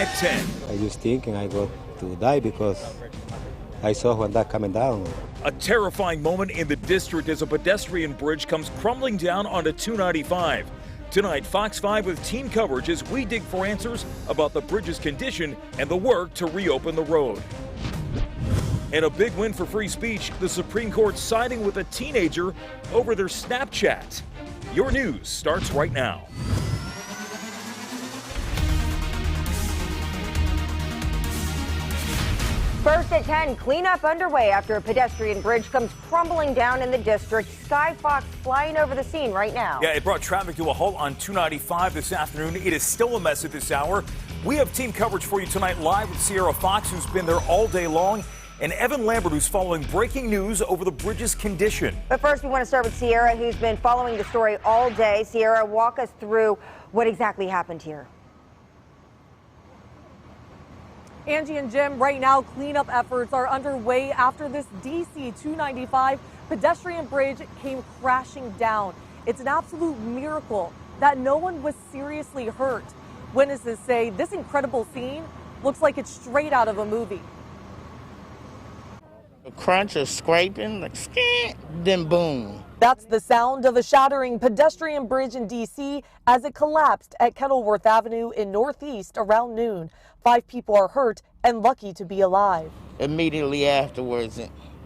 at 10. I was thinking I got to die because I saw when that coming down. A terrifying moment in the district as a pedestrian bridge comes crumbling down onto 295. Tonight, Fox 5 with team coverage as we dig for answers about the bridge's condition and the work to reopen the road. And a big win for free speech, the Supreme Court siding with a teenager over their Snapchat. Your news starts right now. First at 10, cleanup underway after a pedestrian bridge comes crumbling down in the district. Sky Fox flying over the scene right now. Yeah, it brought traffic to a halt on 295 this afternoon. It is still a mess at this hour. We have team coverage for you tonight live with Sierra Fox, who's been there all day long, and Evan Lambert, who's following breaking news over the bridge's condition. But first, we want to start with Sierra, who's been following the story all day. Sierra, walk us through what exactly happened here. Angie and Jim, right now cleanup efforts are underway after this DC 295 pedestrian bridge came crashing down. It's an absolute miracle that no one was seriously hurt. Witnesses say this incredible scene looks like it's straight out of a movie. A crunch of scraping, like then boom. That's the sound of a shattering pedestrian bridge in D.C. as it collapsed at Kenilworth Avenue in Northeast around noon. 5 people are hurt and lucky to be alive. Immediately afterwards,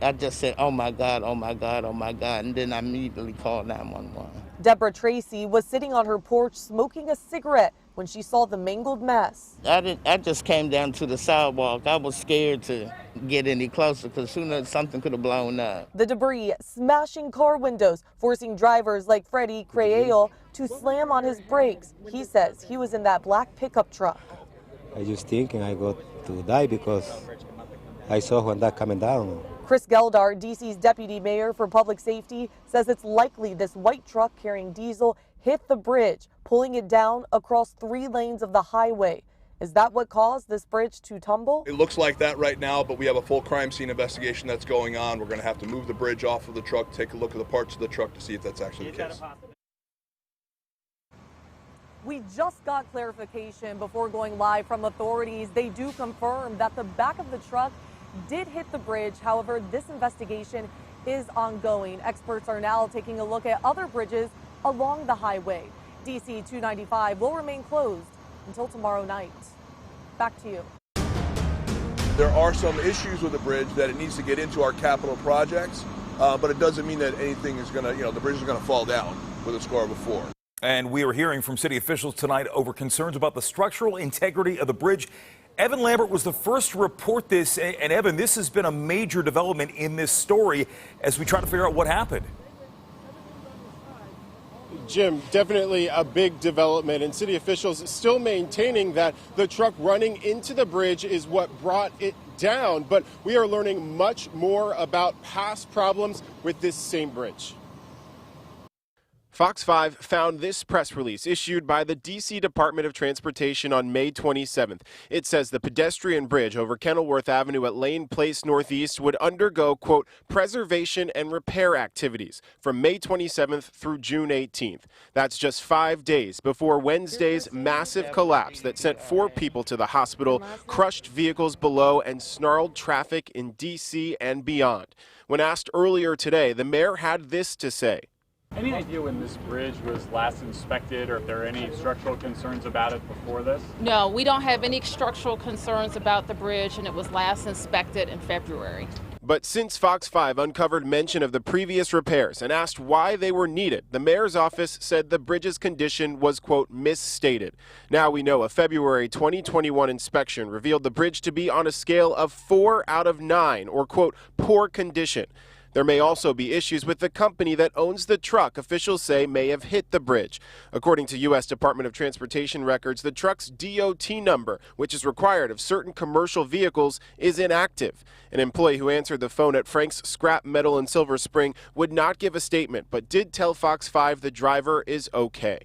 I just said, oh my God, oh my God, oh my God, and then I immediately called 911. Deborah Tracy was sitting on her porch smoking a cigarette when she saw the mangled mess. I just came down to the sidewalk. I was scared to get any closer because sooner something could have blown up. The debris smashing car windows, forcing drivers like Freddie Creale to slam on his brakes. He says he was in that black pickup truck. I was thinking I got to die because I saw when that coming down. Chris Geldar, D.C.'s deputy mayor for public safety, says it's likely this white truck carrying diesel hit the bridge, pulling it down across 3 lanes of the highway. Is that what caused this bridge to tumble? It looks like that right now, but we have a full crime scene investigation that's going on. We're going to have to move the bridge off of the truck, take a look at the parts of the truck to see if that's actually the case. We just got clarification before going live from authorities. They do confirm that the back of the truck did hit the bridge. However, this investigation is ongoing. Experts are now taking a look at other bridges along the highway. DC 295 will remain closed until tomorrow night. Back to you. There are some issues with the bridge that it needs to get into our capital projects, but it doesn't mean that anything is going to, the bridge is going to fall down with a score before. And we are hearing from city officials tonight over concerns about the structural integrity of the bridge. Evan Lambert was the first to report this. And Evan, this has been a major development in this story as we try to figure out what happened. Jim, definitely a big development, and city officials still maintaining that the truck running into the bridge is what brought it down. But we are learning much more about past problems with this same bridge. Fox 5 found this press release issued by the D.C. Department of Transportation on May 27th. It says the pedestrian bridge over Kenilworth Avenue at Lane Place Northeast would undergo, quote, preservation and repair activities from May 27th through June 18th. That's just 5 days before Wednesday's massive collapse that sent 4 people to the hospital, crushed vehicles below, and snarled traffic in D.C. and beyond. When asked earlier today, the mayor had this to say. Any idea when this bridge was last inspected or if there are any structural concerns about it before this? No, we don't have any structural concerns about the bridge, and it was last inspected in February. But since Fox 5 uncovered mention of the previous repairs and asked why they were needed, the mayor's office said the bridge's condition was, quote, misstated. Now we know a February 2021 inspection revealed the bridge to be on a scale of 4 out of 9, or, quote, poor condition. There may also be issues with the company that owns the truck officials say may have hit the bridge. According to U.S. Department of Transportation records, the truck's DOT number, which is required of certain commercial vehicles, is inactive. An employee who answered the phone at Frank's Scrap Metal in Silver Spring would not give a statement, but did tell Fox 5 the driver is okay.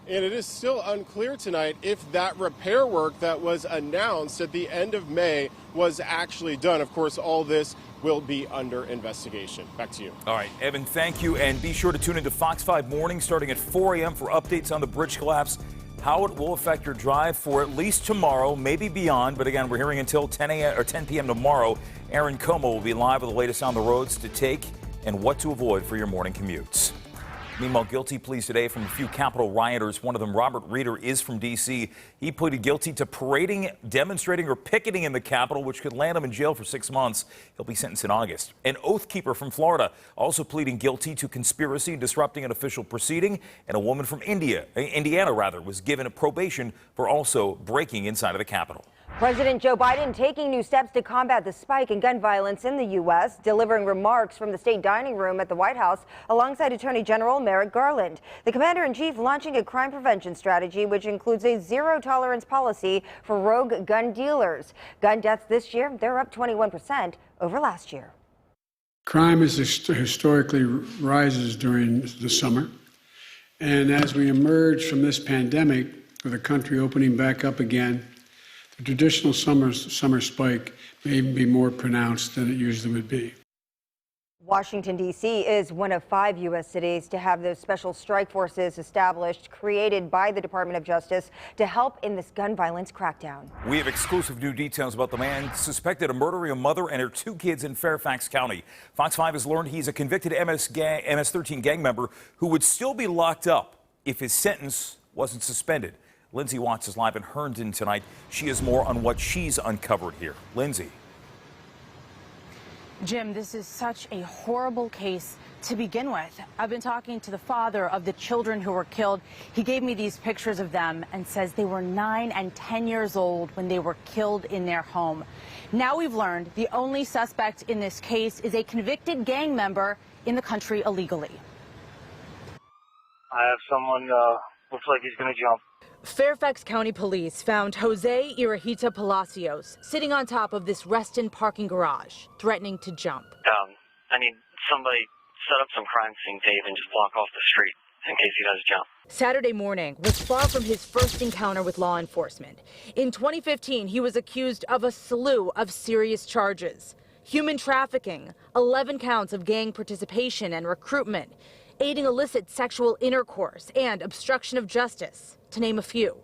And it is still unclear tonight if that repair work that was announced at the end of May was actually done. Of course, all this will be under investigation. Back to you. All right, Evan, thank you. And be sure to tune into Fox 5 Morning starting at 4 a.m. for updates on the bridge collapse. how it will affect your drive for at least tomorrow, maybe beyond. But again, we're hearing until 10 a.m. or 10 p.m. tomorrow. Aaron Como will be live with the latest on the roads to take and what to avoid for your morning commutes. Meanwhile, guilty pleas today from a few Capitol rioters. One of them, Robert Reeder, is from D.C. He pleaded guilty to parading, demonstrating, or picketing in the Capitol, which could land him in jail for 6 months. He'll be sentenced in August. An Oath Keeper from Florida also pleading guilty to conspiracy, disrupting an official proceeding. And a woman from Indiana, was given a probation for also breaking inside of the Capitol. President Joe Biden taking new steps to combat the spike in gun violence in the U.S., delivering remarks from the state dining room at the White House alongside Attorney General Merrick Garland. The commander-in-chief launching a crime prevention strategy which includes a zero-tolerance policy for rogue gun dealers. Gun deaths this year, they're up 21% over last year. Crime is historically rises during the summer. And as we emerge from this pandemic, with the country opening back up again, the traditional summer spike may even be more pronounced than it usually would be. Washington, D.C. is one of 5 U.S. cities to have those special strike forces established, created by the Department of Justice to help in this gun violence crackdown. We have exclusive new details about the man suspected of murdering a mother and her 2 kids in Fairfax County. Fox 5 has learned he's a convicted MS-13 gang member who would still be locked up if his sentence wasn't suspended. Lindsay Watts is live in Herndon tonight. She has more on what she's uncovered here. Lindsay. Jim, this is such a horrible case to begin with. I've been talking to the father of the children who were killed. He gave me these pictures of them and says they were 9 and 10 years old when they were killed in their home. Now we've learned the only suspect in this case is a convicted gang member in the country illegally. I have someone looks like he's going to jump. Fairfax County Police found Jose Irahita Palacios sitting on top of this Reston parking garage, threatening to jump. I need somebody set up some crime scene tape and just block off the street in case he does jump. Saturday morning was far from his first encounter with law enforcement. In 2015, he was accused of a slew of serious charges: human trafficking, 11 counts of gang participation and recruitment, aiding illicit sexual intercourse, and obstruction of justice, to name a few.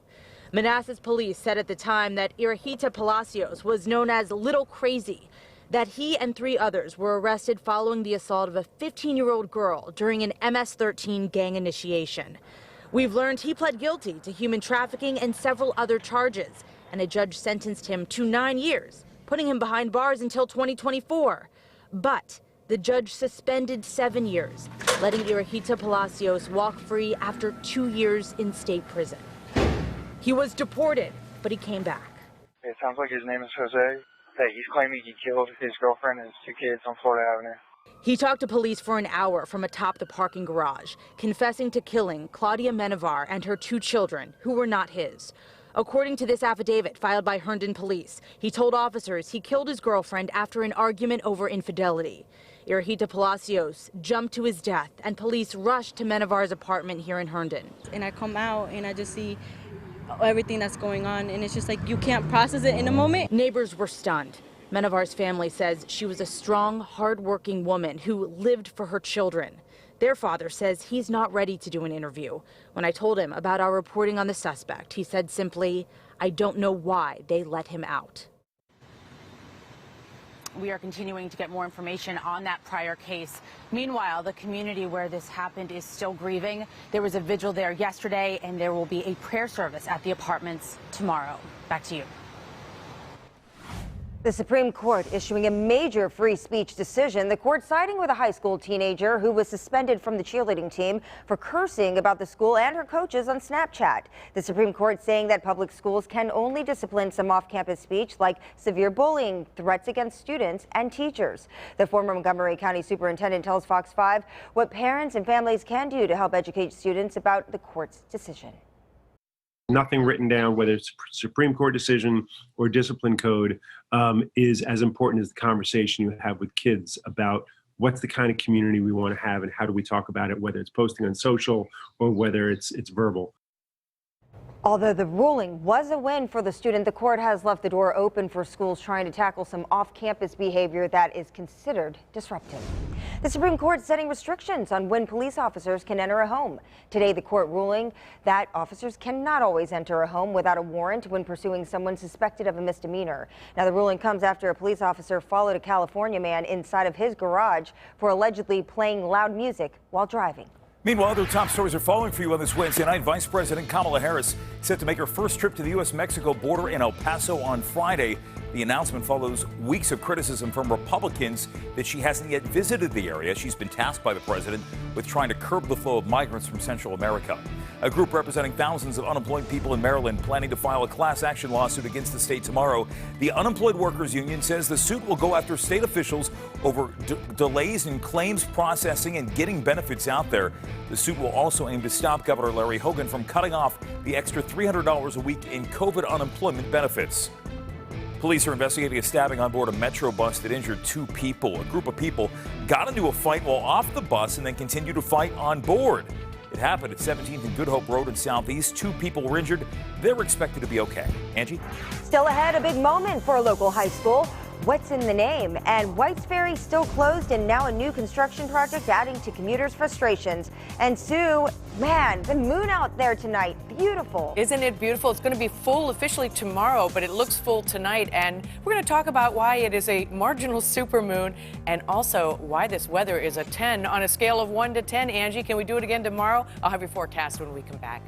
Manassas police said at the time that Irahita Palacios was known as Little Crazy, that he and 3 others were arrested following the assault of a 15-year-old girl during an MS-13 gang initiation. We've learned he pled guilty to human trafficking and several other charges, and a judge sentenced him to 9 years, putting him behind bars until 2024. But the judge suspended 7 years, letting Irahita Palacios walk free after 2 years in state prison. He was deported, but he came back. It sounds like his name is Jose. Hey, he's claiming he killed his girlfriend and his 2 kids on Florida Avenue. He talked to police for an hour from atop the parking garage, confessing to killing Claudia Menevar and her 2 children, who were not his. According to this affidavit filed by Herndon Police, he told officers he killed his girlfriend after an argument over infidelity. Irahita Palacios jumped to his death, and police rushed to Menevar's apartment here in Herndon. And I come out and I just see everything that's going on, and it's just like you can't process it in a moment. Neighbors were stunned. Menevar's family says she was a strong, hard-working woman who lived for her children. Their father says he's not ready to do an interview. When I told him about our reporting on the suspect, he said simply, "I don't know why they let him out." We are continuing to get more information on that prior case. Meanwhile, the community where this happened is still grieving. There was a vigil there yesterday, and there will be a prayer service at the apartments tomorrow. Back to you. The Supreme Court issuing a major free speech decision. The court siding with a high school teenager who was suspended from the cheerleading team for cursing about the school and her coaches on Snapchat. The Supreme Court saying that public schools can only discipline some off-campus speech like severe bullying, threats against students and teachers. The former Montgomery County Superintendent tells Fox 5 what parents and families can do to help educate students about the court's decision. Nothing written down, whether it's Supreme Court decision or discipline code, is as important as the conversation you have with kids about what's the kind of community we want to have and how do we talk about it, whether it's posting on social or whether it's verbal. Although the ruling was a win for the student, the court has left the door open for schools trying to tackle some off-campus behavior that is considered disruptive. The Supreme Court setting restrictions on when police officers can enter a home. Today, the court ruling that officers cannot always enter a home without a warrant when pursuing someone suspected of a misdemeanor. Now, the ruling comes after a police officer followed a California man inside of his garage for allegedly playing loud music while driving. Meanwhile, other top stories are following for you on this Wednesday night. Vice President Kamala Harris set to make her first trip to the U.S.-Mexico border in El Paso on Friday. The announcement follows weeks of criticism from Republicans that she hasn't yet visited the area. She's been tasked by the president with trying to curb the flow of migrants from Central America. A group representing thousands of unemployed people in Maryland planning to file a class action lawsuit against the state tomorrow. The Unemployed Workers Union says the suit will go after state officials over delays in claims processing and getting benefits out there. The suit will also aim to stop Governor Larry Hogan from cutting off the extra $300 a week in COVID unemployment benefits. Police are investigating a stabbing on board a Metro bus that injured 2 people. A group of people got into a fight while off the bus and then continued to fight on board. It happened at 17th and Good Hope Road in Southeast. 2 people were injured. They're expected to be okay. Angie? Still ahead, a big moment for a local high school. What's in the name? And White's Ferry still closed, and now a new construction project adding to commuters' frustrations. And Sue, man, the moon out there tonight, beautiful. Isn't it beautiful? It's going to be full officially tomorrow, but it looks full tonight. And we're going to talk about why it is a marginal supermoon and also why this weather is a 10 on a scale of 1 to 10. Angie, can we do it again tomorrow? I'll have your forecast when we come back.